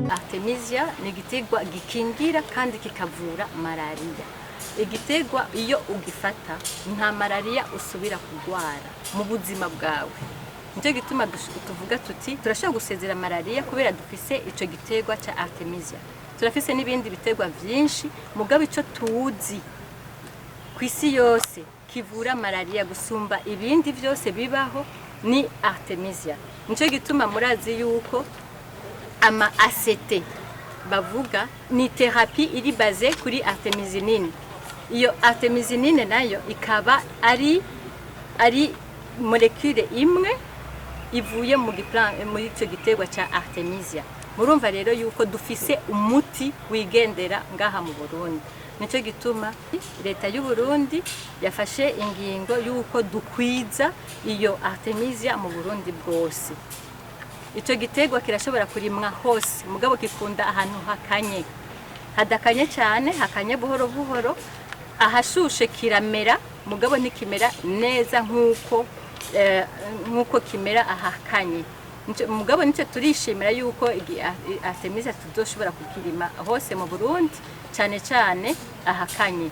Artemisia ni igiterwa gikingira kandi kikavura malaria. Igiterwa iyo ugifata nta malaria usubira kugwara mu buzima bwawe. Nicyo gituma tuvuga tuti turashobora gusezera malaria kubera dufise ico giterwa ca Artemisia. Turafise n'ibindi biterwa vyinshi mugabo ico tuzi kwisi yose kivura malaria gusumba ibindi vyose bibaho ni Artemisia. Nicyo gituma murazi yuko ama ACT bavuga ni therapie iri base kuri artemisinine. Iyo artemisinine nayo ikaba ari molecule imwe ivuye muri ico giterwa ca Artemisia. Murumva rero yuko dufise umuti wigendera ngaha mu Burundi. Nico gituma leta y'u Burundi yafashe ingingo yuko dukwiza iyo Artemisia mu Burundi bwose. Ico giterwa kirashobora kurimwa hose mugabo kikunda ahantu hakanye. Hadakanye cyane, hakanye buhoro buhoro, ahashushe kiramera mugabo nikimera neza nkuko kimera ahakanye. Mugabo nico turishimira yuko Artemisia tuzoshobora kukirima hose mu Burundi cyane cyane ahakanye.